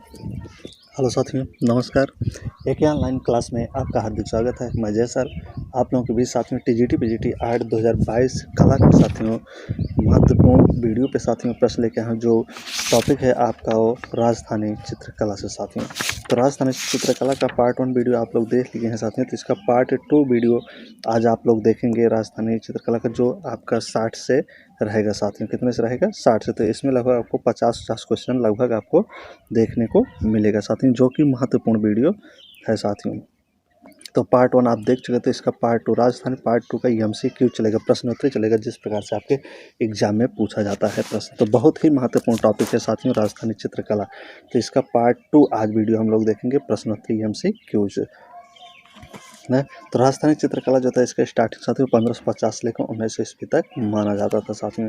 Hello साथियों, नमस्कार। एक ही ऑनलाइन क्लास में आपका हार्दिक स्वागत है। मैं जय सर आप लोगों के बीच साथियों टीजीटी पीजीटी आर्ट 2022 कला के साथियों महत्वपूर्ण वीडियो पे साथियों प्रश्न लेके हैं। जो टॉपिक है आपका वो राजस्थानी चित्रकला से साथियों। तो राजस्थानी चित्रकला का पार्ट 1 वीडियो आप लोग देख लिए हैं साथियों। तो इसका पार्ट 2 वीडियो आज आप लोग देखेंगे। राजस्थानी चित्रकला का जो आपका 60 से रहेगा साथियों। कितने से रहेगा? 60 से। तो इसमें लगभग आपको 50 क्वेश्चन लगभग आपको देखने को मिलेगा साथियों, जो कि महत्वपूर्ण वीडियो है साथियों। तो पार्ट 1 आप देख चुके थे। इसका पार्ट 2 राजस्थानी पार्ट 2 का एमसीक्यू चलेगा, प्रश्नोत्तरी चलेगा, जिस प्रकार से आपके एग्जाम में पूछा जाता है प्रश्न। तो बहुत ही महत्वपूर्ण टॉपिक है साथियों राजस्थानी चित्रकला। तो इसका पार्ट 2 आज वीडियो हम लोग देखेंगे, प्रश्नोत्तरी एमसीक्यूज है। तो राजस्थानी चित्रकला जो था इसका स्टार्टिंग साथियों 1550 से लेकर 1900 ईस्वी तक माना जाता था साथियों।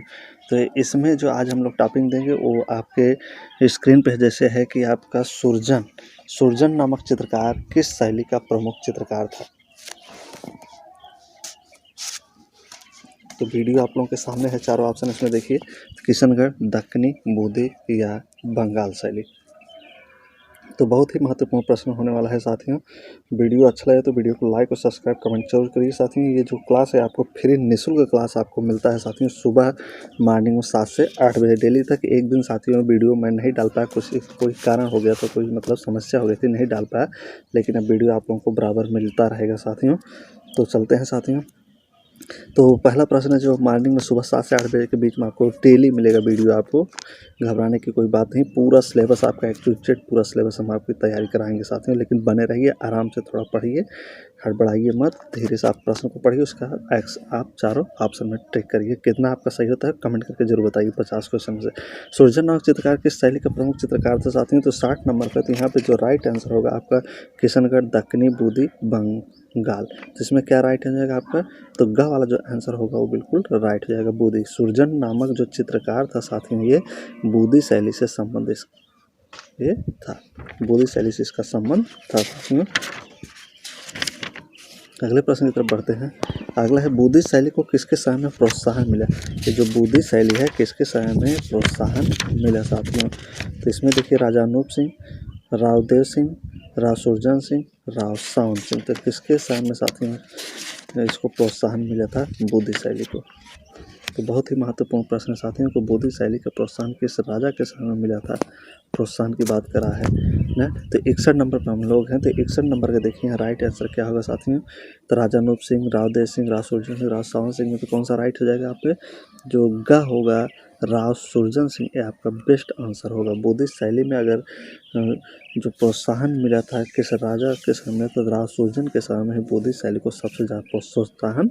तो इसमें जो आज हम लोग टॉपिक देंगे वो आपके स्क्रीन पे जैसे है कि आपका सुरजन नामक चित्रकार किस शैली का प्रमुख चित्रकार था। तो वीडियो आप लोगों के सामने है, चारों ऑप्शन इसमें देखिए। किशनगढ़, दक्कनी, बूंदी या बंगाल शैली। तो बहुत ही महत्वपूर्ण प्रश्न होने वाला है साथियों। वीडियो अच्छा लगे तो वीडियो को लाइक और सब्सक्राइब कमेंट जरूर करिए साथियों। ये जो क्लास है आपको फ्री निःशुल्क क्लास आपको मिलता है साथियों। सुबह मॉर्निंग में 7 से 8 बजे डेली तक। एक दिन साथियों वीडियो मैं नहीं डाल पाया, कोई कारण हो गया, तो कोई मतलब समस्या हो गई थी, नहीं डाल पाया। लेकिन अब वीडियो आप लोगों को बराबर मिलता रहेगा साथियों। तो चलते हैं साथियों। तो पहला प्रश्न है जो मॉर्निंग में सुबह 7 से 8 बजे के बीच में आपको डेली मिलेगा वीडियो। आपको घबराने की कोई बात नहीं। पूरा सिलेबस आपका एक्चुअल पूरा सिलेबस हम आपकी तैयारी कराएंगे साथियों। लेकिन बने रहिए, आराम से थोड़ा पढ़िए, हड़बड़ाइए मत, धीरे से आप प्रश्न को पढ़िए। उसका आप चारों ऑप्शन में टिक करिए। कितना आपका सही होता है कमेंट करके जरूर बताइए 50 क्वेश्चन से। सुरजन नामक चित्रकार किस शैली का प्रमुख चित्रकार था साथियों। तो 60 नंबर पर। तो यहाँ पे जो राइट आंसर होगा आपका किशनगढ़, दक्कनी, बूंदी, बंगाल। तो इसमें क्या राइट हो जाएगा आपका? तो ग वाला जो आंसर होगा वो बिल्कुल राइट हो जाएगा, बूंदी। सुरजन नामक जो चित्रकार था साथियों ये बूंदी शैली से संबंधित ये था, बूंदी शैली से इसका संबंध था साथियों। अगले प्रश्न की तरफ बढ़ते हैं। अगला है बूंदी शैली को किसके समय में प्रोत्साहन मिला। ये जो बूंदी शैली है किसके समय में प्रोत्साहन मिला साथियों। तो इसमें देखिए राजा अनूप सिंह, राव देव सिंह, राव सुरजन सिंह, राव सावन सिंह। तो किसके समय में साथियों इसको प्रोत्साहन मिला था बूंदी शैली को। तो बहुत ही महत्वपूर्ण प्रश्न साथियों को बूंदी शैली का प्रोत्साहन किस राजा के समय में मिला था। प्रोत्साहन की बात करा है ना। तो 61 नंबर पर हम लोग हैं। तो 61 नंबर का देखिए राइट आंसर क्या होगा साथियों। तो राजा अनूप सिंह, राव देव सिंह, राव सुरजन सिंह, राव सावन सिंह में तो कौन सा राइट हो जाएगा? आप पे जो ग होगा राव सुरजन सिंह, ये आपका बेस्ट आंसर होगा। बूंदी शैली में अगर जो प्रोत्साहन मिला था किस राजा के समय में, तो राव सुरजन के समय में बूंदी शैली को सबसे ज़्यादा प्रोत्साहन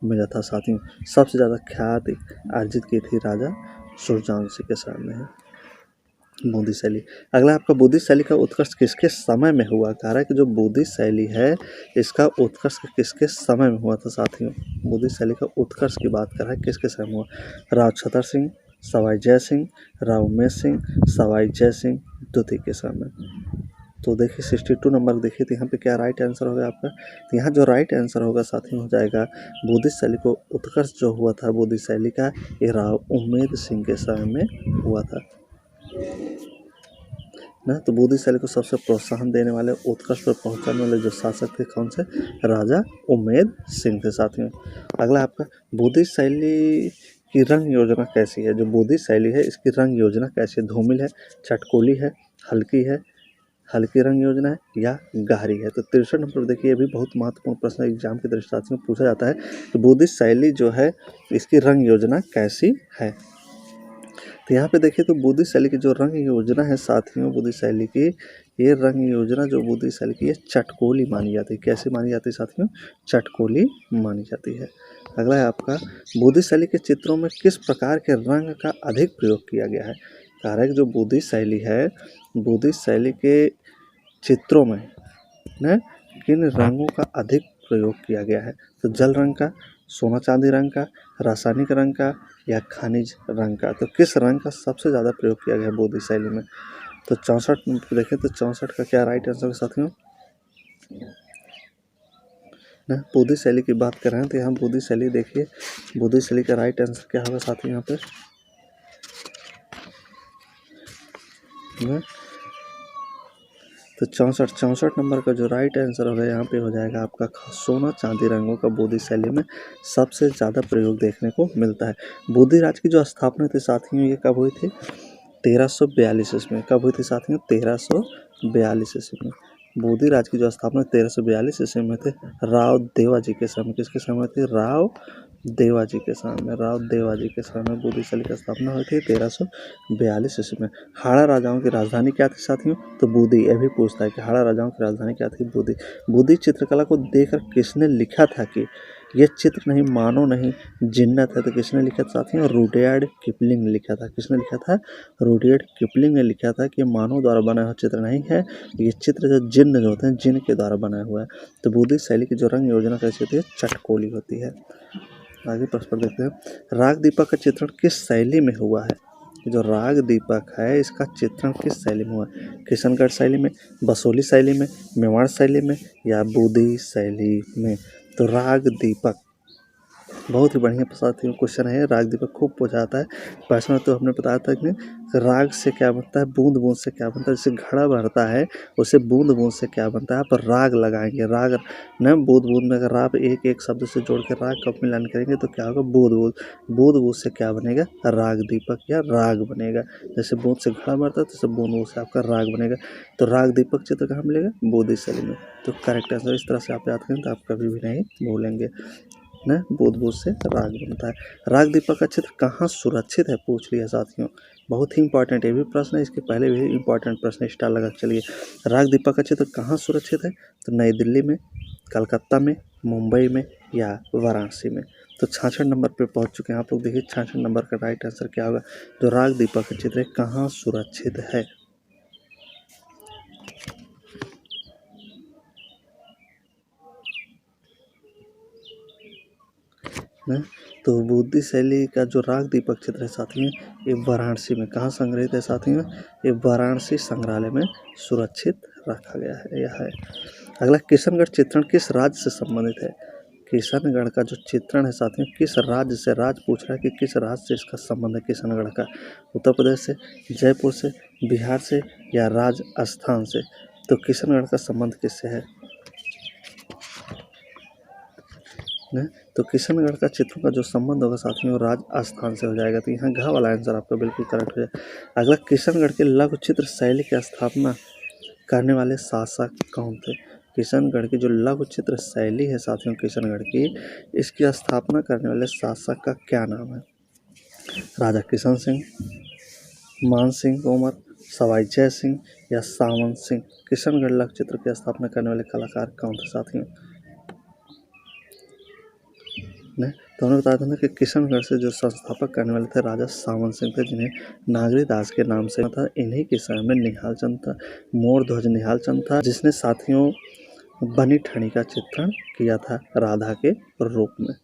मिला था साथियों। सबसे ज़्यादा ख्याति अर्जित की थी राजा सुरजन सिंह के समय में है बूंदी शैली। अगला आपका बूंदी शैली का उत्कर्ष किसके समय में हुआ। कह रहा है कि जो बूंदी शैली है इसका उत्कर्ष किसके समय में हुआ था साथियों। बूंदी शैली का उत्कर्ष की बात कर रहा है किसके समय में हुआ। राव छतर सिंह, सवाई जय सिंह, राव उमेश सिंह, सवाई जय सिंह द्वितीय के समय में। तो देखिए 62 नंबर देखिए। तो यहाँ पे क्या राइट आंसर होगा आपका। तो यहाँ जो राइट आंसर होगा साथियों हो जाएगा बूंदी शैली को उत्कर्ष जो हुआ था बूंदी शैली का, ये राव उमेद सिंह के समय में हुआ था ना। तो बूंदी शैली को सबसे प्रोत्साहन देने वाले, उत्कर्ष पर पहुंचाने वाले जो शासक थे कौन से? राजा उमेद सिंह थे साथियों। अगला आपका बूंदी शैली की रंग योजना कैसी है। जो बूंदी शैली है इसकी रंग योजना कैसी है। धूमिल है, चटकोली है, हल्की रंग योजना है या गहरी है। तो 63 नंबर देखिए, ये भी बहुत महत्वपूर्ण प्रश्न एग्जाम के दृष्टि से पूछा जाता है कि बूंदी शैली जो है इसकी रंग योजना कैसी है। तो यहाँ पे देखिए तो बूंदी शैली की जो रंग योजना है साथियों, बूंदी शैली की ये रंग योजना जो बूंदी शैली की ये चटकोली मानी जाती है। कैसे मानी जाती है साथियों? चटकोली मानी जाती है। अगला है आपका बूंदी शैली के चित्रों में किस प्रकार के रंग का अधिक प्रयोग किया गया है। कह रहा है कि जो बूंदी शैली है, बूंदी शैली के चित्रों में न किन रंगों का अधिक प्रयोग किया गया है। तो जल रंग का, सोना चांदी रंग का, रासायनिक रंग का या खनिज रंग का। तो किस रंग का सबसे ज़्यादा प्रयोग किया गया है बूंदी शैली में। तो 64 देखें तो 64 का क्या राइट आंसर है साथियों ना। बूंदी शैली की बात कर रहे हैं तो यहाँ बूंदी शैली देखिए, बूंदी शैली का राइट आंसर क्या होगा साथियों यहाँ पे। तो 64 नंबर का जो राइट आंसर होगा यहाँ पे हो जाएगा आपका सोना चांदी रंगों का बूंदी शैली में सबसे ज़्यादा प्रयोग देखने को मिलता है। बूंदी राज की जो स्थापना थी साथियों ये कब हुई थी? 1342 ईस्वी में। कब हुई थी साथियों? 1342 ईस्वी में। बूंदी राज की जो स्थापना 1342 ईस्वी में थे राव देवाजी के समय। किसके समय थी? राव देवाजी के समय में। राव देवाजी के समय में बूंदी शैली की स्थापना हुई थी 1342 ईस्वी में। हाड़ा राजाओं की राजधानी क्या थी साथियों? तो बूंदी। यह भी पूछता है कि हाड़ा राजाओं की राजधानी क्या थी? बूंदी। बूंदी चित्रकला को देखकर किसने लिखा था कि यह चित्र नहीं मानव नहीं जिन्नत है? तो किसने लिखा था साथियों? रुडयार्ड किपलिंग ने लिखा था। किसने लिखा था? रुडयार्ड किपलिंग ने लिखा था कि मानव द्वारा बना हुआ चित्र नहीं है, ये चित्र जो जिन्न जो होते हैं जिन्न के द्वारा बनाया हुआ है। तो बूंदी शैली की जो रंग योजना कैसी होती है? चटकोली होती है। आगे प्रश्न देखते हैं, राग दीपक का चित्रण किस शैली में हुआ है? जो राग दीपक है इसका चित्रण किस शैली में हुआ? किशनगढ़ शैली में, बसोली शैली में, मेवाड़ शैली में या बूंदी शैली में? तो राग दीपक बहुत ही बढ़िया साथियों क्वेश्चन है। राग दीपक खूब पूछा जाता है। प्रश्न तो हमने बताया था कि राग से क्या बनता है, बूंद बूंद से क्या बनता है। जैसे घड़ा भरता है उसे बूंद बूंद से क्या बनता है, आप राग लगाएंगे। राग न बूंद बूंद में अगर आप एक एक शब्द से जोड़ के राग का मिलान करेंगे तो क्या होगा? बूंद बूंद। बूंद बूंद से क्या बनेगा? राग दीपक या राग बनेगा। जैसे बूंद से घड़ा भरता है तो बूंद बूंद से आपका राग बनेगा। तो राग दीपक चित्र कहाँ मिलेगा? बूंदी शैली में। तो करेक्ट आंसर इस तरह से आप याद करें तो आप कभी भी नहीं भूलेंगे न। बूंद बूंद से राग बनता है। राग दीपक का चित्र कहाँ सुरक्षित है? पूछ लिया साथियों, बहुत ही इंपॉर्टेंट ये भी प्रश्न है। इसके पहले भी इंपॉर्टेंट प्रश्न स्टार लगा चलिए। राग दीपक का चित्र कहाँ सुरक्षित है? तो नई दिल्ली में, कलकत्ता में, मुंबई में या वाराणसी में? तो 66 नंबर पे पहुंच चुके हैं आप लोग। देखिए 66 नंबर का राइट आंसर क्या होगा? जो राग दीपक का चित्र कहाँ सुरक्षित है? तो बूंदी शैली का जो राग दीपक चित्र है साथियों ये वाराणसी में। कहाँ संग्रहित है साथियों? ये वाराणसी संग्रहालय में सुरक्षित रखा गया है। यह है। अगला, किशनगढ़ चित्रण किस राज्य से संबंधित है? किशनगढ़ का जो चित्रण है साथियों किस राज्य से? राज्य पूछ रहा है कि किस राज्य से इसका संबंध है किशनगढ़ का? उत्तर प्रदेश से, जयपुर से, बिहार से या राजस्थान से? तो किशनगढ़ का संबंध किससे है? तो किशनगढ़ का चित्रों का जो संबंध होगा साथियों राजस्थान से हो जाएगा। तो यहाँ घ वाला आंसर आपका बिल्कुल करेक्ट हो जाएगा। अगला, किशनगढ़ के लघु चित्र शैली की स्थापना करने वाले शासक कौन थे? किशनगढ़ की जो लघु चित्र शैली है साथियों किशनगढ़ की, इसकी स्थापना करने वाले शासक का क्या नाम है? राजा किशन सिंह, मान सिंह तोमर, सवाई जय सिंह या सावन सिंह? किशनगढ़ लघु चित्र की स्थापना करने वाले कलाकार कौन थे साथियों? ने तो हमने बताया था ना कि किशनगढ़ से जो संस्थापक करने वाले थे राजा सावन सिंह थे, जिन्हें नागरी दास के नाम से था। इन्हीं के समय में निहाल चंद था, मोर ध्वज निहाल चंद था, जिसने साथियों बनी ठनी का चित्रण किया था राधा के रूप में।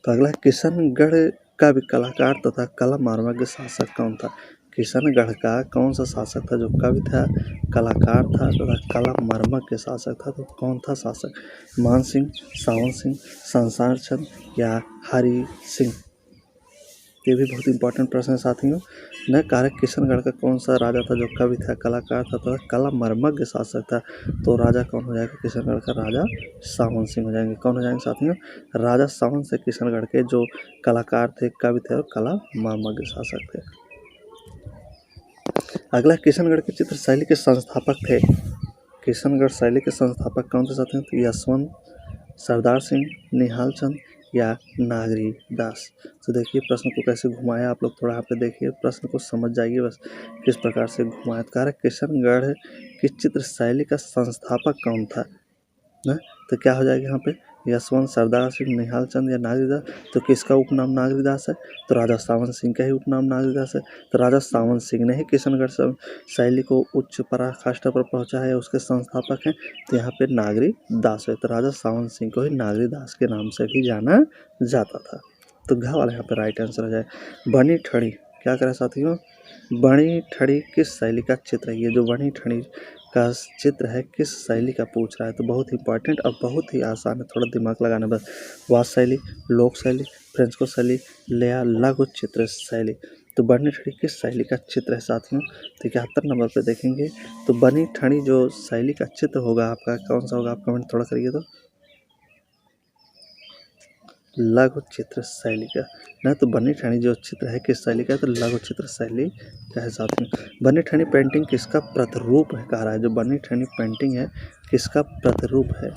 तो अगला, किशनगढ़ का भी कलाकार तथा कला मार्मिक शासक कौन था? किशनगढ़ का कौन सा शासक था जो कवि था, कलाकार था तथा कला मार्मिक के शासक था? तो कौन था शासक? मान सिंह, सावन सिंह, संसार चंद या हरि सिंह? ये भी बहुत इंपॉर्टेंट प्रश्न है साथियों। न कारक किशनगढ़ का कौन सा राजा था जो कवि था, कलाकार था तथा कला मर्मज्ञ शासक था? तो राजा कौन हो जाएगा किशनगढ़ का? राजा सावन सिंह हो जाएंगे। कौन हो जाएंगे साथियों? राजा सावन सिंह किशनगढ़ के जो कलाकार थे, कवि थे और कला मर्मज्ञ शासक थे। अगला, किशनगढ़ के चित्र शैली के संस्थापक थे। किशनगढ़ शैली के संस्थापक कौन थे साथियों? तो यशवंत, सरदार सिंह, निहाल चंद या नागरी दास? तो देखिए प्रश्न को कैसे घुमाया आप लोग, थोड़ा यहाँ पे देखिए प्रश्न को समझ जाइए बस किस प्रकार से घुमाया। कारक किशनगढ़ की चित्र शैली का संस्थापक कौन था? ना तो क्या हो जाएगा यहाँ पे? यशवंत, सरदार सिंह, निहाल चंद या नागरीदास? तो किसका उपनाम नागरीदास है? तो राजा सावन सिंह का ही उपनाम नागरीदास है। तो राजा सावन सिंह ने ही किशनगढ़ शैली को उच्च पराकाष्ठा पर पहुंचाया, उसके संस्थापक हैं। तो यहाँ पे नागरीदास है। तो राजा सावन सिंह को ही नागरीदास के नाम से भी जाना जाता था। तो घ वाला यहाँ पे राइट आंसर हो जाए। बनी ठड़ी क्या करें साथियों? बनी ठड़ी किस शैली का चित्र है? ये जो बनी ठड़ी का चित्र है किस शैली का पूछ रहा है? तो बहुत इंपॉर्टेंट और बहुत ही आसान है, थोड़ा दिमाग लगाना बस। वाद शैली, लोक शैली, फ्रेंचको शैली या लघु चित्र शैली? तो बनी ठनी किस शैली का चित्र है साथियों? तो 71 नंबर पे देखेंगे तो बनी ठनी जो शैली का चित्र होगा आपका कौन सा होगा, आप कमेंट थोड़ा करिए तो। लघु चित्र शैली का ना, तो बनी ठनी जो चित्र है किस शैली का है, तो लघु चित्र शैली का है साथियों। बनी ठनी पेंटिंग किसका प्रतिरूप है कह रहा है, जो बनी ठनी पेंटिंग है किसका प्रतिरूप है?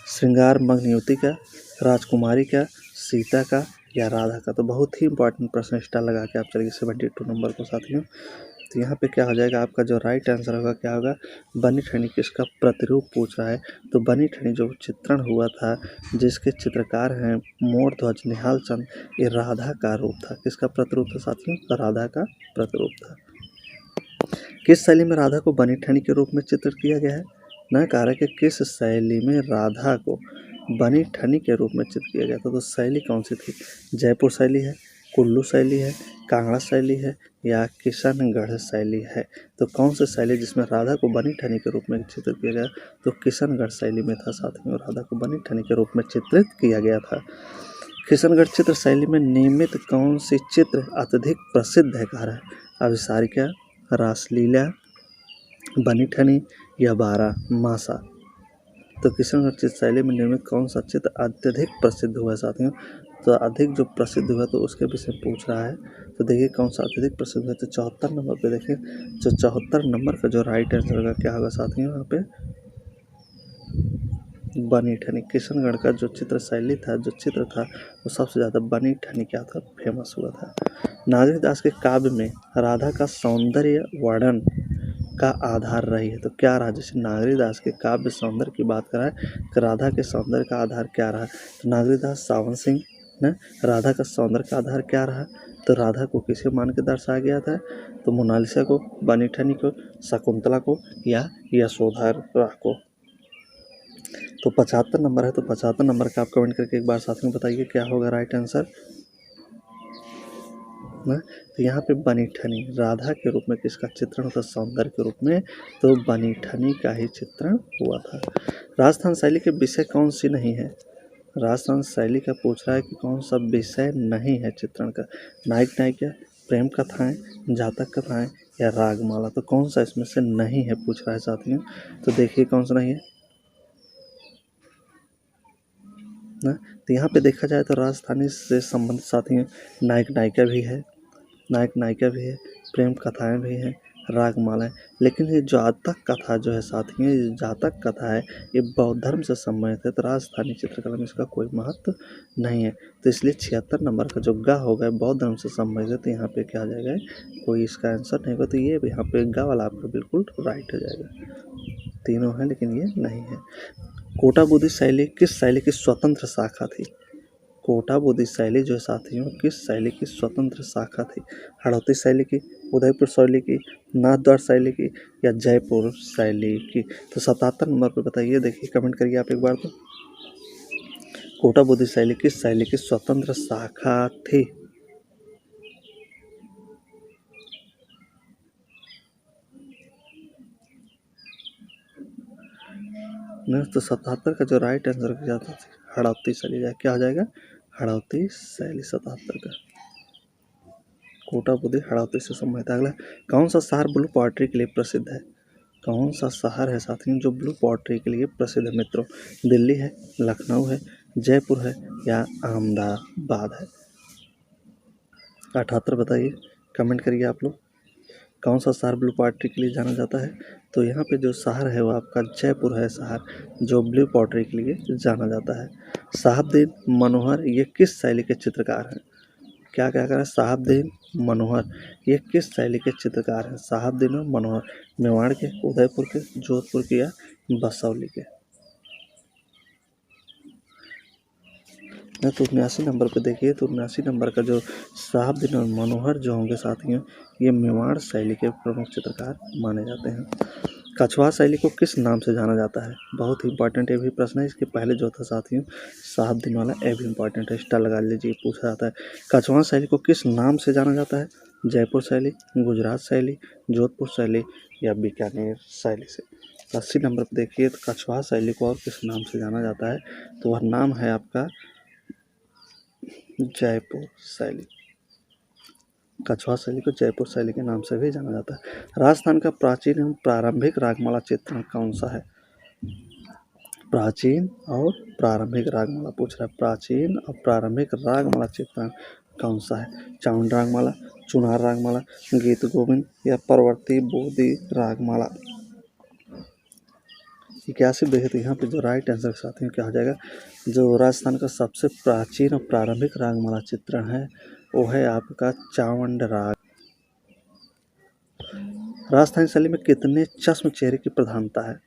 श्रृंगार मग्न युवती का, राजकुमारी का, सीता का या राधा का? तो बहुत ही इंपॉर्टेंट प्रश्न स्टार लगा के आप चलिए 72 नंबर को साथियों। तो यहाँ पे क्या हो जाएगा आपका जो राइट आंसर होगा क्या होगा, बनी ठनी किसका प्रतिरूप पूछ रहा है। तो बनी ठनी जो चित्रण हुआ था जिसके चित्रकार हैं मोर ध्वज निहाल चंद, ये राधा का रूप था। किसका प्रतिरूप था साथियों? तो राधा का प्रतिरूप था। किस शैली में राधा को बनी ठनी के रूप में चित्रित किया गया है? न कह रहा कि किस शैली में राधा को बनी ठनी के रूप में चित्रित किया गया था। तो शैली कौन सी थी? जयपुर शैली है, कुल्लू शैली है, कांगड़ा शैली है या किशनगढ़ शैली है? तो कौन सी शैली जिसमें राधा को बनी ठनी के रूप में चित्रित किया गया? तो किशनगढ़ शैली में था साथियों, राधा को बनी ठनी के रूप में चित्रित किया गया था। किशनगढ़ चित्र शैली में निर्मित कौन सी चित्र अत्यधिक प्रसिद्ध है कह रहा है? अभिसारिका, रासलीला, बनी ठनी या बारहमासा? तो किशनगढ़ चित्र शैली में निर्मित कौन सा चित्र अत्यधिक प्रसिद्ध हुआ है साथियों? तो अधिक जो प्रसिद्ध हुआ तो उसके विषय में पूछ रहा है। तो देखिए कौन सा अत्यधिक प्रसिद्ध हुआ, तो 74 नंबर पे देखिए, जो 74 नंबर का जो राइट आंसर होगा क्या होगा साथियों? यहाँ पे बनी ठनी। किशनगढ़ का जो चित्र शैली था, जो चित्र था वो सबसे ज़्यादा बनी ठनी क्या था, फेमस हुआ था। नागरी दास के काव्य में राधा का सौंदर्य वर्णन का आधार रही है। तो क्या रहा? जैसे नागरी दास के काव्य सौंदर्य की बात करा है तो राधा के सौंदर्य का आधार क्या रहा? तो नागरी दास सावन सिंह ने राधा का सौंदर्य का आधार क्या रहा? तो राधा को किसे मान के दर्शाया गया था? तो मोनालिसा को, बनी ठनी को, शकुंतला को या यशोधरा को? तो 75 नंबर है, तो 75 नंबर का आप कमेंट करके एक बार साथ में बताइए क्या होगा राइट आंसर ना। तो यहाँ पे बनी ठनी राधा के रूप में किसका चित्रण होता? सौंदर्य के रूप में, तो बनी ठनी का ही चित्रण हुआ था। राजस्थान शैली के विषय कौन सी नहीं है? राजस्थान शैली का पूछ रहा है कि कौन सा विषय नहीं है चित्रण का? नायक नायिका, प्रेम कथाएं, जातक कथाएं या रागमाला? तो कौन सा इसमें से नहीं है पूछ रहा है साथियों। तो देखिए कौन सा नहीं है ना। तो यहाँ पे देखा जाए तो राजस्थानी से संबंधित साथियों नायक नायिका भी है, नायक नायिका भी है, प्रेम कथाएं भी हैं, रागमाला है। लेकिन ये जातक कथा जो है साथियों, ये जातक कथा है, ये बौद्ध धर्म से संबंधित है। तो राजस्थानी चित्रकला में इसका कोई महत्व नहीं है। तो इसलिए 76 नंबर का जो गा होगा बौद्ध धर्म से संबंधित है। तो यहाँ पे क्या आ जाएगा, कोई इसका आंसर नहीं होगा। तो ये यहाँ पे गा वाला आपका बिल्कुल राइट हो जाएगा। तीनों है लेकिन ये नहीं है। कोटा बुद्धिस्ट शैली किस शैली की स्वतंत्र शाखा थी? कोटा बुद्धिस्ट शैली जो साथियों किस शैली की स्वतंत्र शाखा थी? हड़ौती शैली की, उदयपुर शैली की, नाथद्वार शैली की या जयपुर शैली की? तो 77 नंबर पर बताइए, देखिए कमेंट करिए आप एक बार तो। कोटा बुद्धिस्ट शैली किस शैली की स्वतंत्र शाखा थी? तो 77 का जो राइट आंसर क्या था, हड़ौती शैली जाए, क्या हो जाएगा? हड़ौती शैली 77 का। कोटा बुद्धिस्ट हड़ौती से संबंधित। अगला, कौन सा शहर ब्लू पोएट्री के लिए प्रसिद्ध है? कौन सा शहर है साथियों जो ब्लू पोएट्री के लिए प्रसिद्ध है मित्रों? दिल्ली है, लखनऊ है, जयपुर है या अहमदाबाद है? 78 बताइए, कमेंट करिए आप लोग। कौन सा शहर ब्लू पोएट्री के लिए जाना जाता है? तो यहाँ पे जो शहर है वो आपका जयपुर है, शहर जो ब्लू पोएट्री के लिए जाना जाता है। साहबदीन मनोहर ये किस शैली के चित्रकार हैं? क्या क्या करें? साहबदीन मनोहर ये किस शैली के चित्रकार हैं? साहबदीन और मनोहर मेवाड़ के, उदयपुर के, जोधपुर के या बसौली के? तो 79 नंबर पे देखिए, तो 79 नंबर का जो साहबदीन और मनोहर जो होंगे साथियों, ये मेवाड़ शैली के प्रमुख चित्रकार माने जाते हैं। कछवा शैली को किस नाम से जाना जाता है? बहुत ही इंपॉर्टेंट ये भी प्रश्न है। इसके पहले जो था साथियों साहबदीन वाला, ये भी इंपॉर्टेंट है, स्टार लगा लीजिए, पूछा जाता है। कछवा शैली को किस नाम से जाना जाता है? जयपुर शैली, गुजरात शैली, जोधपुर शैली या बीकानेर शैली से? 80 नंबर पर देखिए, तो कछवा शैली को और किस नाम से जाना जाता है? तो वह नाम है आपका जयपुर शैली। कछवा शैली को जयपुर शैली के नाम से भी जाना जाता है। राजस्थान का प्राचीन एवं प्रारंभिक रागमाला चित्रण कौन सा है? प्राचीन और प्रारंभिक रागमाला पूछ रहा है। प्राचीन और प्रारंभिक रागमाला चित्रण कौन सा है? चावंड रागमाला, चुनार रागमाला, गीत गोविंद या परवर्ती बोधी रागमाला। 81 देखें तो यहाँ पे जो राइट आंसर के साथियों क्या हो जाएगा, जो राजस्थान का सबसे प्राचीन और प्रारंभिक रागमाला चित्रण है वो है आपका चावंड राग। राजस्थानी शैली में कितने चश्म चेहरे की प्रधानता है?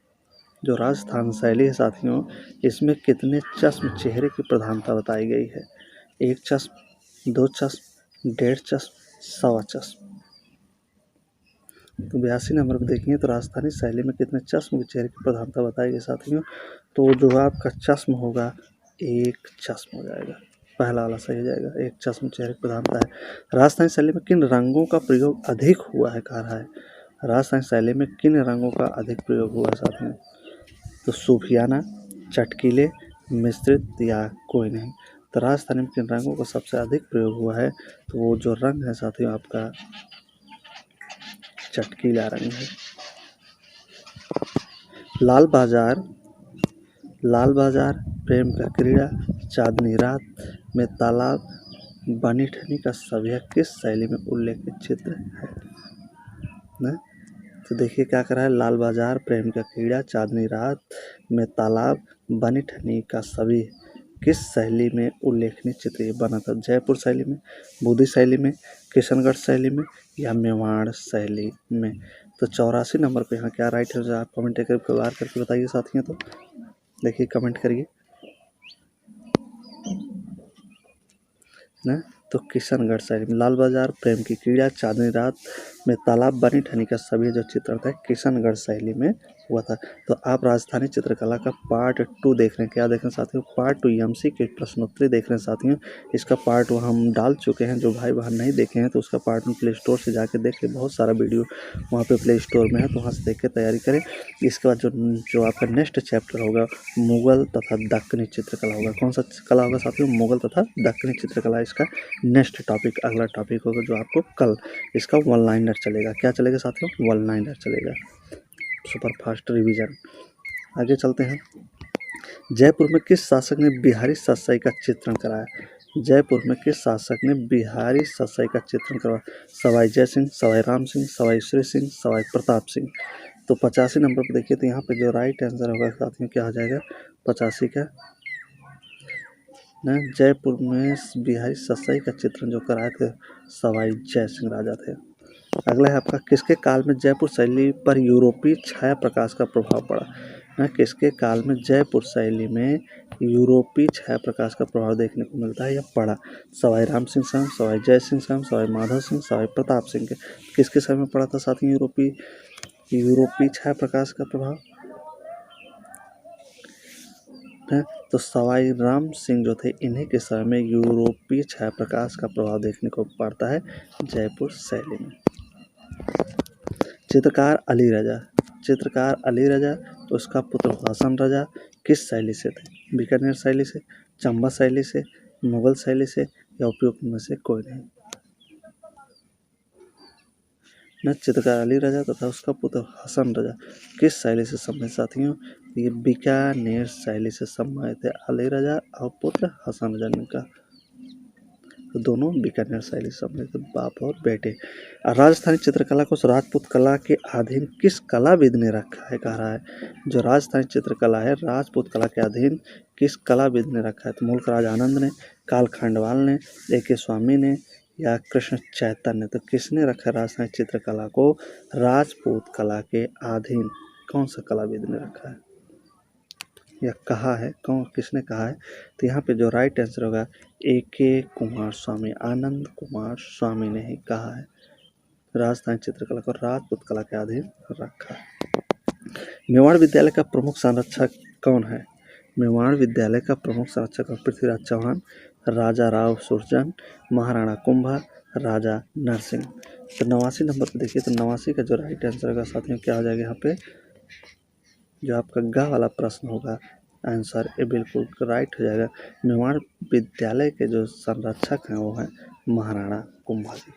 जो राजस्थान शैली है साथियों, इसमें कितने चश्म चेहरे की प्रधानता बताई गई है? 1 चश्म, 2 चश्म, 1.5 चश्म, 1.25 चश्म। तो 82 नंबर पर देखिए तो राजस्थानी शैली में कितने चश्म के चेहरे की प्रधानता बताई गई साथियों, तो जो आपका चश्म होगा 1 चश्म हो जाएगा, पहला वाला सही हो जाएगा, 1 चश्म चेहरे की प्रधानता है। राजस्थानी शैली में किन रंगों का प्रयोग अधिक हुआ है कह रहा है? राजस्थानी शैली में किन रंगों का अधिक प्रयोग हुआ है साथियों? तो सूफियाना, चटकीले, मिश्रित या कोई नहीं। तो राजस्थानी में किन रंगों का सबसे अधिक प्रयोग हुआ है? तो वो जो रंग है साथियों आपका चटकीला रंग है। लाल बाजार, प्रेम का क्रीड़ा, चांदनी रात में तालाब, बनी ठनी का सभ्य किस शैली में उल्लेखित चित्र है? न? तो देखिए क्या कर रहा है, लाल बाजार, प्रेम का क्रीड़ा, चांदनी रात में तालाब, बनी ठनी का सभी किस शैली में उल्लेखनीय चित्र ये बना था? जयपुर शैली में, बूदी शैली में, किशनगढ़ शैली में या मेवाड़ शैली में? तो 84 नंबर पे यहाँ क्या राइट है, आप कमेंट करके बताइए साथियों। तो देखिए कमेंट करिए ना। तो किशनगढ़ शैली में। लाल बाजार, प्रेम की क्रीड़ा, चांदनी रात में तालाब, बनी ठनी का सभी जो चित्रण था किशनगढ़ शैली में हुआ था। तो आप राजस्थानी चित्रकला का पार्ट 2 देख रहे हैं, क्या देख रहे हैं साथियों? पार्ट 2 एमसी के प्रश्नोत्तरी देख रहे हैं साथियों। इसका पार्ट 1 हम डाल चुके हैं, जो भाई बहन नहीं देखे हैं तो उसका पार्ट 1 प्ले स्टोर से जाके देख ले, बहुत सारा वीडियो वहाँ पे प्ले स्टोर में है, तो वहाँ से देख के तैयारी करें। इसके बाद जो आपका नेक्स्ट चैप्टर होगा मुगल तथा दक्कनी चित्रकला होगा। कौन सा कला होगा साथियों? मुगल तथा दक्कनी चित्रकला इसका नेक्स्ट टॉपिक, अगला टॉपिक होगा, जो आपको कल इसका 1 लाइनर चलेगा। क्या चलेगा साथियों? 1 लाइनर चलेगा, सुपर फास्ट रिवीजन। आगे चलते हैं। जयपुर में किस शासक ने बिहारी सतसाई का चित्रण कराया? जयपुर में किस शासक ने बिहारी सतसाई का चित्रण करवाया? सवाई जय सिंह, सवाई राम सिंह, सवाई श्री सिंह, सवाई प्रताप सिंह। तो 85 नंबर पर देखिए तो यहाँ पे जो राइट आंसर होगा साथियों क्या हो जाएगा? 85 का न, जयपुर में बिहारी सतसाई का चित्रण जो कराए थे सवाई जय सिंह राजा थे। अगला है आपका, किसके काल में जयपुर शैली पर यूरोपीय छाया प्रकाश का प्रभाव पड़ा? न, किसके काल में जयपुर शैली में यूरोपीय छाया प्रकाश का प्रभाव देखने को मिलता है या पड़ा? सवाई राम सिंह संग, सवाई जय सिंह संग, सवाई माधव सिंह, सवाई प्रताप सिंह के किसके समय में पड़ा था साथियों यूरोपीय छाया प्रकाश का प्रभाव? है तो सवाई राम सिंह जो थे इन्हीं के समय में यूरोपीय छाया प्रकाश का प्रभाव देखने को पड़ता है जयपुर शैली में। चित्रकार अली रजा तो उसका पुत्र हसन रजा किस शैली से थे? बीकानेर शैली से, चंबा शैली से, मुगल शैली से या उपयुक्त में से कोई नहीं। न, चित्रकार अली रजा तथा उसका पुत्र हसन रजा किस शैली से संबंधित साथियों? ये बीकानेर शैली से संबंधित है अली रजा और पुत्र हसन रजा इनका, तो दोनों बीकानेर शैली से संबंधित, बाप और बेटे। राजस्थानी चित्रकला को राजपूत कला के अधीन किस कलाविद ने रखा है कह रहा है? जो राजस्थानी चित्रकला है राजपूत कला के अधीन किस कलाविद ने रखा है? तो मुल्कराज आनंद ने, काल खंडवाल ने, A.K. स्वामी ने या कृष्ण चैतन्य। तो किसने रखा राजस्थानी चित्रकला को राजपूत कला के अधीन? कौन सा कलाविद ने रखा है या कहा है, कौन किसने कहा है? तो यहाँ पे जो राइट आंसर होगा A.K. कुमार स्वामी, आनंद कुमार स्वामी ने ही कहा है राजस्थानी चित्रकला को राजपूत कला के अधीन रखा है। मेवाड़ विद्यालय का प्रमुख संरक्षक कौन है? मेवाड़ विद्यालय का प्रमुख संरक्षक पृथ्वीराज चौहान, राजा राव सुरजन, महाराणा कुंभा, राजा नरसिंह। तो 89 नंबर पर देखिए तो 89 का जो राइट आंसर होगा साथियों क्या हो जाएगा? यहाँ पे जो आपका गा वाला प्रश्न होगा आंसर ये बिल्कुल राइट हो जाएगा। मेवाड़ विद्यालय के जो संरक्षक हैं वो हैं महाराणा कुंभा जी।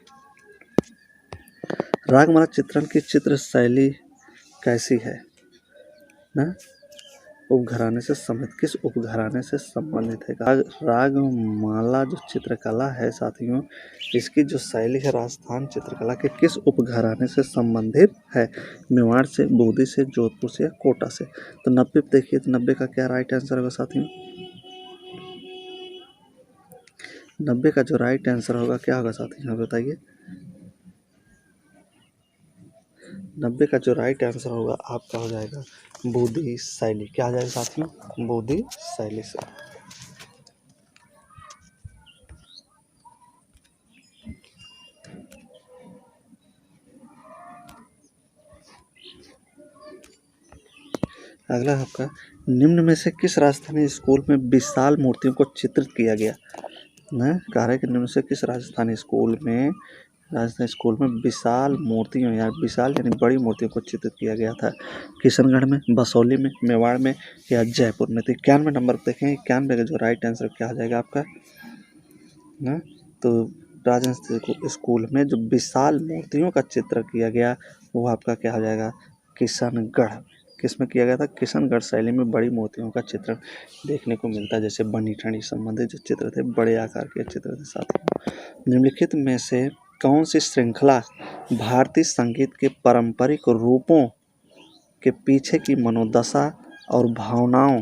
रागमाला चित्रण की चित्र शैली कैसी है ना? उपघराने से संबंधित, किस उपघराने से संबंधित है? रागमाला जो चित्रकला है साथियों, इसकी जो शैली है राजस्थान चित्रकला के किस उपघराने से संबंधित है? मेवाड़ से, बूंदी से, जोधपुर से या कोटा से? तो 90 पे देखिए, तो 90 का क्या राइट आंसर होगा साथियों? 90 का जो राइट आंसर होगा क्या होगा साथियों, बताइए। 90 का जो राइट आंसर होगा आपका हो जाएगा बूंदी शैली। क्या आ जाएगा साथियों? बूंदी शैली से। अगला है आपका, निम्न में से किस राजस्थानी स्कूल में विशाल मूर्तियों को चित्रित किया गया? न कह रहे कि निम्न से किस राजस्थानी स्कूल में विशाल मूर्तियों या विशाल यानी बड़ी मूर्तियों को चित्रित किया गया था? किशनगढ़ में, बसौली में, मेवाड़ में या जयपुर में? तो 91 नंबर पर देखें, 91 का जो राइट आंसर क्या आ जाएगा आपका ना? तो राजस्थान स्कूल में जो विशाल मूर्तियों का चित्र किया गया वो आपका क्या हो जाएगा? किशनगढ़। किसमें किया गया था? किशनगढ़ शैली में बड़ी मूर्तियों का चित्रण देखने को मिलता है, जैसे बनी ठनी संबंधित जो चित्र थे, बड़े आकार के चित्र थे साथियों। निम्नलिखित में से कौन सी श्रृंखला भारतीय संगीत के पारंपरिक रूपों के पीछे की मनोदशा और भावनाओं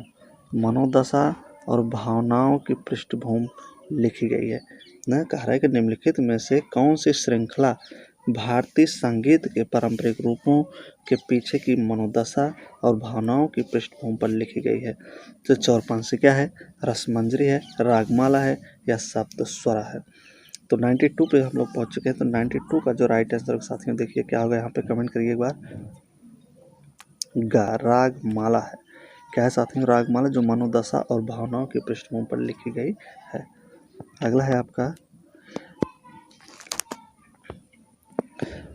की पृष्ठभूमि लिखी गई है? न कह रहा है कि निम्नलिखित में से कौन सी श्रृंखला भारतीय संगीत के पारंपरिक रूपों के पीछे की मनोदशा और भावनाओं की पृष्ठभूमि पर लिखी गई है? तो चौरपांसी क्या है? रसमंजरी है, रागमाला है या सप्तस्वरा है? तो 92 पे हम लोग पहुंच चुके हैं। तो 92 का जो राइट आंसर साथियों देखिए क्या होगा, यहाँ पे कमेंट करिए एक बार। रागमाला है। क्या है साथियों? रागमाला, जो मनोदशा और भावनाओं की पृष्ठभूमि पर लिखी गई है। अगला है आपका,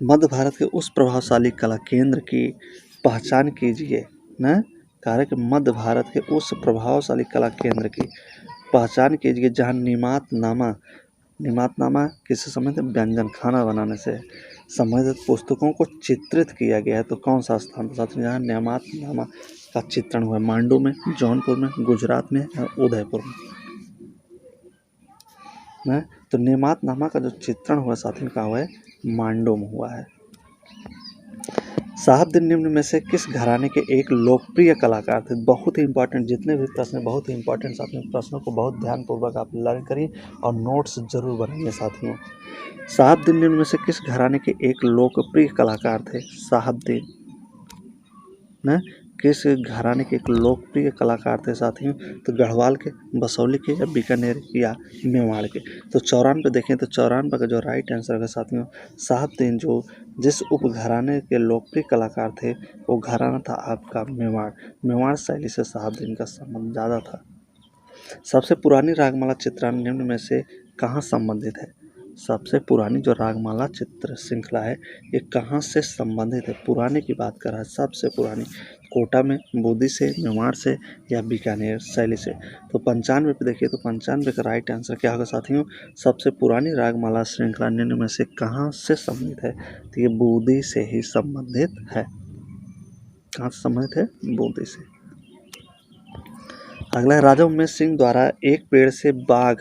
मध्य भारत के उस प्रभावशाली कला केंद्र की पहचान कीजिए न। कार्य के मध्य भारत के उस प्रभावशाली कला केंद्र की पहचान कीजिए जहाँ निमातनामा किसी समय व्यंजन खाना बनाने से संबंधित पुस्तकों को चित्रित किया गया है। तो कौन सा स्थान था साथियों जहाँ निमातनामा का चित्रण हुआ? मांडू में, जौनपुर में, गुजरात में या उदयपुर में? तो निमातनामा का जो चित्रण हुआ साथियों कहाँ हुआ है? मांडू में हुआ है। साहबदीन निम्न में से किस घराने के एक लोकप्रिय कलाकार थे? बहुत ही इंपॉर्टेंट, जितने भी प्रश्न बहुत ही इंपॉर्टेंट साथियों, प्रश्नों को बहुत ध्यानपूर्वक आप लर्न करिए और नोट्स जरूर बनाइए साथियों। साहबदीन निम्न में से किस घराने के एक लोकप्रिय कलाकार थे? साहबदीन न किस घराने के एक लोकप्रिय कलाकार थे साथियों? तो गढ़वाल के, बसौली के या बीकानेर या मेवाड़ के? तो 94 देखें, तो 94 का जो राइट आंसर है साथियों, साहबदीन जो जिस उप घराने के लोकप्रिय कलाकार थे वो घराना था आपका मेवाड़। मेवाड़ शैली से साहबदीन का संबंध ज़्यादा था। सबसे पुरानी रागमाला चित्रण निम्न में से कहाँ संबंधित है? सबसे पुरानी जो रागमाला चित्र श्रृंखला है ये कहाँ से संबंधित है? पुराने की बात कर रहा है, सबसे पुरानी। कोटा में, बूंदी से, मेवाड़ से या बीकानेर शैली से? तो 95 पे देखिए, तो 95 का राइट आंसर क्या होगा साथियों? सबसे पुरानी रागमाला श्रृंखला निम्न में से कहाँ से संबंधित है? तो ये बूंदी से ही संबंधित है। कहाँ से संबंधित है? बूंदी से। अगला है, राजा उमेश सिंह द्वारा एक पेड़ से बाघ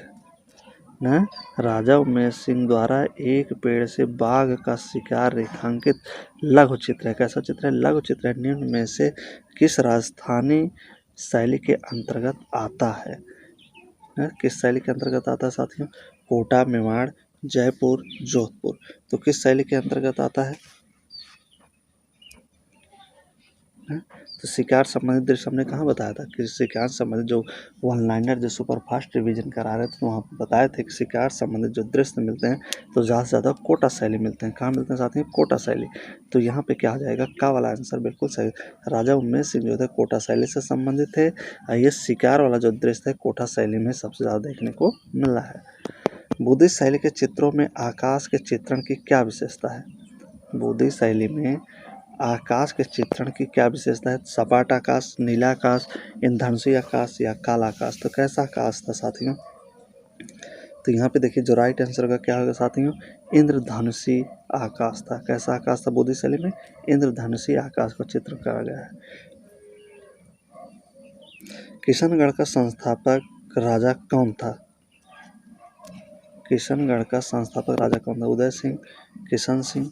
न राजा उमेश सिंह द्वारा एक पेड़ से बाघ का शिकार रेखांकित लघु चित्र है। कैसा चित्र है? लघु चित्र है। निम्न में से किस राजस्थानी शैली के अंतर्गत आता है? किस शैली के अंतर्गत आता है साथियों? कोटा, मेवाड़, जयपुर, जोधपुर? तो किस शैली के अंतर्गत आता है? तो शिकार संबंधित दृश्य हमने कहाँ बताया था कि शिकार संबंधित जो वन लाइनर जो सुपर फास्ट रिवीजन करा रहे थे तो वहाँ पर बताए थे कि शिकार संबंधित जो दृश्य मिलते हैं तो ज़्यादा से ज़्यादा कोटा शैली मिलते हैं। कहाँ मिलते हैं साथ ही? कोटा शैली। तो यहाँ पे क्या आ जाएगा? का वाला आंसर बिल्कुल सही। राजा उमेश सिंह जो थे कोटा शैली से संबंधित थे। ये शिकार वाला जो दृश्य है कोटा शैली में सबसे ज़्यादा देखने को मिल रहा है। बुद्धिस्ट शैली के चित्रों में आकाश के चित्रण की क्या विशेषता है? बुद्धिस्ट शैली में आकाश के चित्रण की क्या विशेषता है? सपाट आकाश, नीला आकाश, इंद्रधनुषी आकाश या काला आकाश? तो कैसा आकाश था साथियों? तो यहाँ पे देखिए जो राइट आंसर का क्या होगा साथियों, इंद्रधनुषी आकाश था। कैसा आकाश था बोधिर शैली में? इंद्रधनुषी आकाश का चित्र करा गया है। किशनगढ़ का संस्थापक राजा कौन था? किशनगढ़ का संस्थापक राजा कौन था? उदय सिंह, किशन सिंह,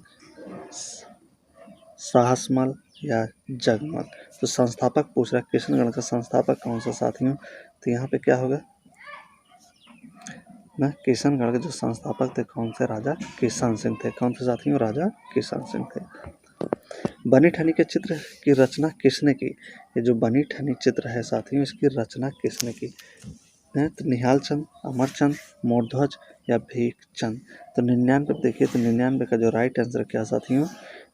साहसमल या जगमल? तो संस्थापक पूछ रहा है, किशनगढ़ का संस्थापक कौन सा साथियों? तो यहाँ पे क्या होगा ना, किशनगढ़ के जो संस्थापक थे कौन से? राजा किशन सिंह थे। कौन थे साथियों? राजा किशन सिंह थे। बनी ठनी के चित्र की रचना किसने की? ये जो बनी ठनी चित्र है साथियों, इसकी रचना किसने की? तो निहाल चंद, अमरचंद, मोरध्वज या भीखचंद? तो 99 देखिए, तो 99 का जो राइट आंसर क्या साथियों,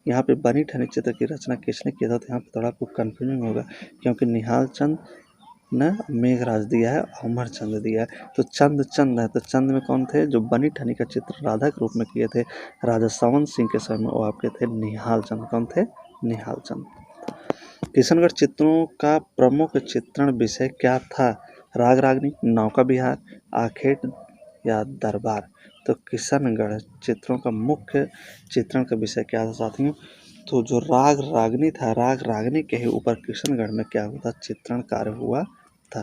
यहाँ पे बनी ठनी चित्र की रचना किसने किया था? तो यहाँ पे थोड़ा आपको कन्फ्यूजन होगा, क्योंकि निहाल चंद ने मेघराज दिया है, अमरचंद दिया है। तो चंद है, तो चंद में कौन थे? जो बनी ठनी का चित्र राधा के रूप में किए थे राजा संवत सिंह के समय में, वो आपके थे निहाल चंद। कौन थे? निहाल चंद। किशनगढ़ चित्रों का प्रमुख चित्रण विषय क्या था? राग रागनी, नौका विहार, आखेट या दरबार? तो किशनगढ़ चित्रों का मुख्य चित्रण का विषय क्या था साथियों? तो जो राग रागनी था, राग रागनी के ही ऊपर किशनगढ़ में क्या हुआ था? चित्रण कार्य हुआ था।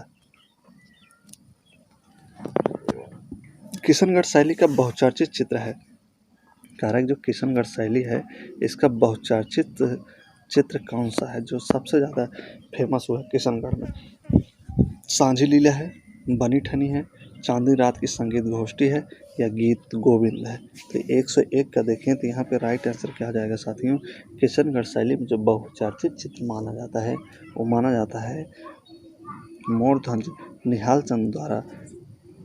किशनगढ़ शैली का बहुचर्चित चित्र है। कह रहा है जो किशनगढ़ शैली है, इसका बहुचर्चित चित्र कौन सा है जो सबसे ज़्यादा फेमस हुआ है किशनगढ़ में? सांझी लीला है, बनी ठनी है, चांदनी रात की संगीत गोष्ठी है या गीत गोविंद है? तो 101 का देखें तो यहाँ पे राइट आंसर क्या आ जाएगा साथियों? किशनगढ़ शैली में जो बहुचर्चित चित्र माना जाता है वो माना जाता है मोरध्वज निहाल चंद द्वारा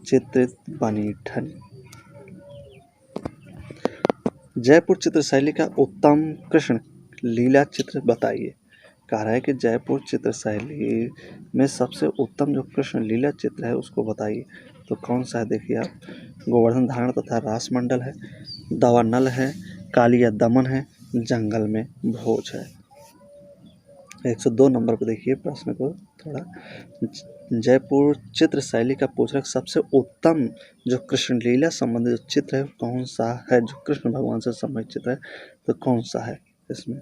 चित्रित बनी ठनी। जयपुर चित्र शैली का उत्तम कृष्ण लीला चित्र बताइए। कह रहा है कि जयपुर चित्र शैली में सबसे उत्तम जो कृष्ण लीला चित्र है उसको बताइए। तो कौन सा है देखिए आप, गोवर्धन धारण तथा रास मंडल है, दावानल है, कालिया दमन है, जंगल में भोज है? 102 नंबर पर देखिए प्रश्न को थोड़ा, जयपुर चित्र शैली का पूछ रहा है सबसे उत्तम जो कृष्ण लीला संबंधित चित्र है कौन सा है? जो कृष्ण भगवान से संबंधित चित्र है तो कौन सा है इसमें?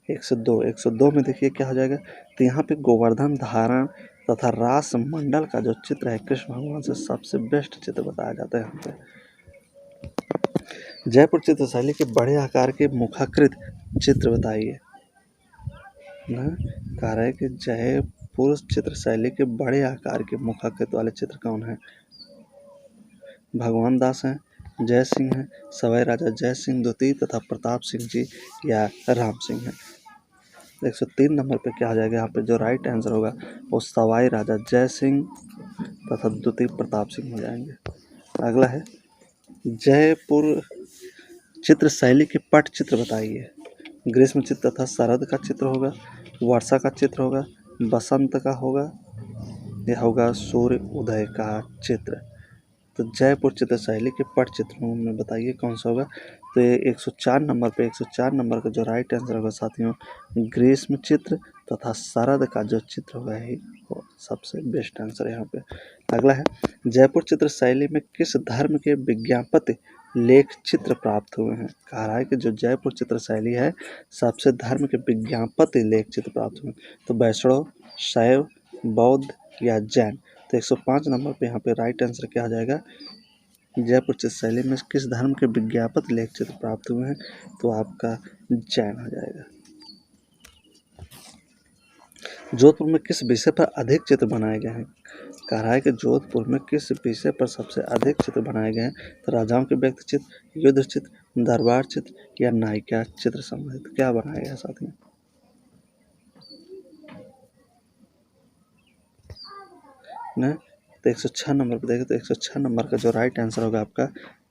102 में देखिए क्या हो जाएगा, तो यहाँ पे गोवर्धन धारण तथा रास मंडल का जो चित्र है कृष्ण भगवान से सबसे बेस्ट चित्र बताया जाता है यहाँ पे। जयपुर चित्र शैली के बड़े आकार के मुखाकृत चित्र बताइए ना। कह रहा है कि जयपुर चित्र शैली के बड़े आकार के मुखाकृत वाले चित्र कौन है? भगवान दास हैं, जय सिंह हैं, सवाई राजा जय सिंह द्वितीय तथा प्रताप सिंह जी या राम सिंह हैं? 103 नंबर पे क्या आ जाएगा यहाँ पे? जो राइट आंसर होगा वो सवाई राजा जय सिंह तथा द्वितीय प्रताप सिंह हो जाएंगे। अगला है जयपुर चित्र शैली के पट चित्र बताइए। ग्रीष्म चित्र तथा शरद का चित्र होगा, वर्षा का चित्र होगा, बसंत का होगा या होगा सूर्य उदय का चित्र? तो जयपुर चित्र शैली के पट चित्रों में बताइए कौन सा होगा? तो ये 104 नंबर पे 104 नंबर का जो राइट आंसर होगा साथियों, ग्रीष्म चित्र तथा शरद का जो चित्र होगा ही वो सबसे बेस्ट आंसर है यहाँ पे। अगला है जयपुर चित्र शैली में किस धर्म के विज्ञापन लेख चित्र प्राप्त हुए हैं? कह रहा है कि जो जयपुर चित्र शैली है सबसे धर्म के विज्ञापन लेख चित्र प्राप्त हुए, तो वैष्णव, शैव, बौद्ध या जैन? तो 105 नंबर पे यहाँ पे राइट आंसर क्या आ जाएगा? जयपुर चित्र शैली में किस धर्म के विज्ञापन लेख चित्र प्राप्त हुए हैं? तो आपका जैन हो जाएगा। जोधपुर में किस विषय पर अधिक चित्र बनाए गए हैं? कह रहा है कि जोधपुर में किस विषय पर सबसे अधिक चित्र बनाए गए हैं? तो राजाओं के व्यक्ति चित्र, युद्ध चित्र, दरबार चित्र या नायिका चित्र संबंधित क्या बनाया गया साथियों? ना तो 106 नंबर पर देखें तो 106 नंबर का जो राइट आंसर होगा आपका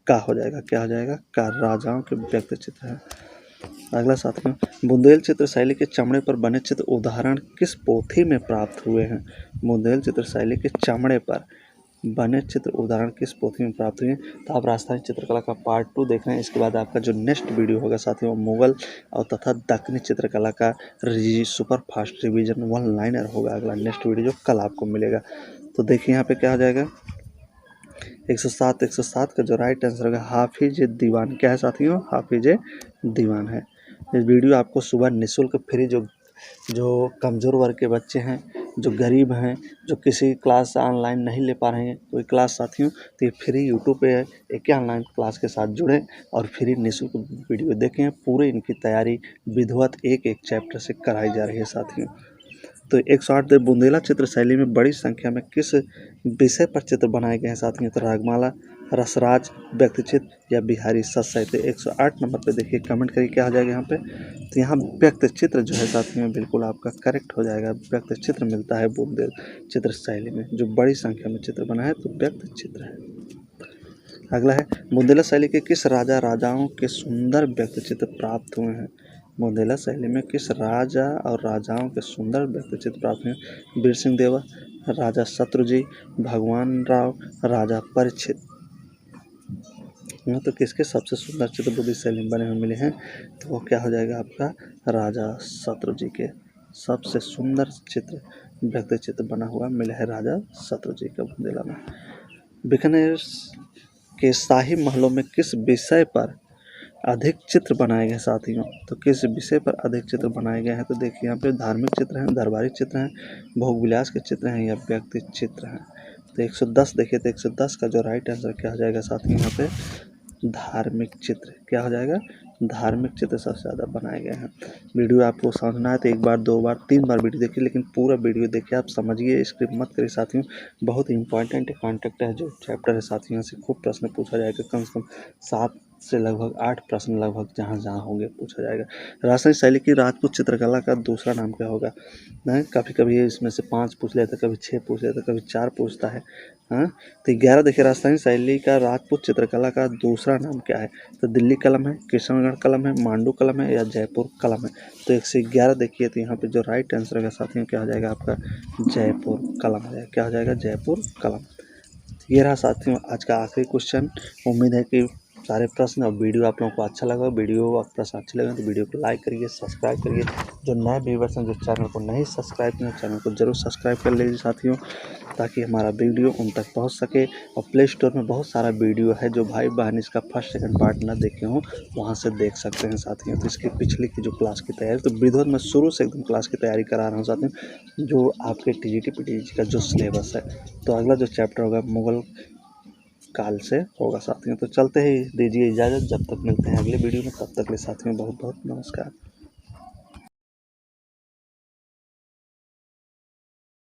का हो जाएगा। क्या हो जाएगा? का राजाओं के व्यक्ति चित्र है। अगला साथियों, बुंदेल चित्र शैली के चमड़े पर बने चित्र उदाहरण किस पोथी में प्राप्त हुए हैं? बुंदेल चित्र शैली के चमड़े पर बने चित्र उदाहरण किस पोथी में प्राप्त हुए हैं? तो आप राजस्थानी चित्रकला का पार्ट 2 देख रहे हैं। इसके बाद आपका जो नेक्स्ट वीडियो होगा साथियों, मुगल और तथा दक्षिणी चित्रकला का सुपर फास्ट रिवीजन 1 लाइनर होगा अगला नेक्स्ट वीडियो जो कल आपको मिलेगा। तो देखिए यहाँ पे क्या हो जाएगा 107 का जो राइट आंसर होगा हाफिज दीवान। क्या है साथियों? हाफिज दीवान है। इस वीडियो आपको सुबह निःशुल्क फ्री जो कमज़ोर वर्ग के बच्चे हैं, जो गरीब हैं, जो किसी क्लास ऑनलाइन नहीं ले पा रहे हैं कोई क्लास साथियों, तो ये फ्री यूट्यूब पे है। एक ऑनलाइन क्लास के साथ जुड़ें और फ्री निःशुल्क वीडियो देखें। पूरे इनकी तैयारी विधिवत एक चैप्टर से कराई जा रही है साथियों। तो 108 बुंदेला चित्र शैली में बड़ी संख्या में किस विषय पर चित्र बनाए गए हैं साथियों? तो रागमाला, रसराज, व्यक्तिचित्र या बिहारी सत साहित्य। 108 नंबर पे देखिए, कमेंट करिए क्या आ जाएगा यहाँ पे। तो यहाँ व्यक्त चित्र जो है साथियों बिल्कुल आपका करेक्ट हो जाएगा। व्यक्त चित्र मिलता है बुंदेल चित्र शैली में, जो बड़ी संख्या में चित्र बना है तो व्यक्त चित्र है। अगला है बुंदेला शैली के किस राजाओं के सुंदर व्यक्त चित्र प्राप्त हुए हैं? बुंदेला शैली में किस राजा और राजाओं के सुंदर व्यक्त चित्र प्राप्त हुए? वीर सिंह देवा, राजा शत्रुजी, भगवान राव, राजा परीक्षित। तो किसके सबसे सुंदर चित्र बुंदेली शैली में बने हुए मिले हैं? तो वो क्या हो जाएगा आपका? राजा शत्रुजी के सबसे सुंदर चित्र व्यक्त चित्र बना हुआ मिला है राजा शत्रुजी का बुंदेला में। बीकानेर के शाही महलों में किस विषय पर अधिक चित्र बनाए गए साथियों? तो किस विषय पर अधिक चित्र बनाए गए हैं? तो देखिए यहाँ पे धार्मिक चित्र हैं, दरबारी चित्र हैं, भोग विलास के चित्र हैं या व्यक्ति चित्र हैं। तो 110 देखिए, तो 110 का जो राइट आंसर क्या हो जाएगा साथियों? यहाँ पे धार्मिक चित्र क्या हो जाएगा? धार्मिक चित्र सबसे ज़्यादा बनाए गए हैं। वीडियो आपको समझना है तो 1 बार 2 बार 3 बार वीडियो देखिए, लेकिन पूरा वीडियो देखिए, आप समझिए, स्किप मत करिए साथियों। बहुत इंपॉर्टेंट कॉन्टेक्ट है जो चैप्टर है साथियों, यहाँ से खूब प्रश्न पूछा जाएगा। कम से कम 7 से लगभग 8 प्रश्न लगभग जहाँ होंगे पूछा जाएगा। राजस्थानी शैली की राजपूत चित्रकला का दूसरा नाम क्या होगा? कभी कभी इसमें से 5 पूछ लेता है, कभी 6 पूछ लेता है, कभी 4 पूछता है। तो 11 देखिए, राजस्थानी शैली का राजपूत चित्रकला का दूसरा नाम क्या है? तो दिल्ली कलम है, किशनगढ़ कलम है, मांडू कलम है या जयपुर कलम है। तो 111 देखिए, तो यहाँ पे जो राइट आंसर है साथियों क्या हो जाएगा आपका? जयपुर कलम हो जाएगा। क्या हो जाएगा? जयपुर कलम। ये रहा साथियों आज का आखिरी क्वेश्चन। उम्मीद है कि सारे प्रश्न और वीडियो आप लोगों को अच्छा लगा। वीडियो और प्रश्न अच्छे लगे तो वीडियो को लाइक करिए, सब्सक्राइब करिए। जो नए व्यूअर्स हैं जो चैनल को नहीं सब्सक्राइब किए, चैनल को जरूर सब्सक्राइब कर लीजिए साथियों, ताकि हमारा वीडियो उन तक पहुंच सके। और प्ले स्टोर में बहुत सारा वीडियो है, जो भाई बहन इसका फर्स्ट सेकंड पार्ट ना देखे हों वहाँ से देख सकते हैं साथियों। तो इसकी पिछले की जो क्लास की तैयारी, तो विधिवत मैं शुरू से एकदम क्लास की तैयारी करा रहा हूँ साथियों, जो आपके TGT PTG का जो सिलेबस है। तो अगला जो चैप्टर होगा मुगल काल से होगा साथियों। तो चलते ही दीजिए इजाज़त, जब तक मिलते हैं अगले वीडियो में, तब तक के साथियों बहुत बहुत नमस्कार।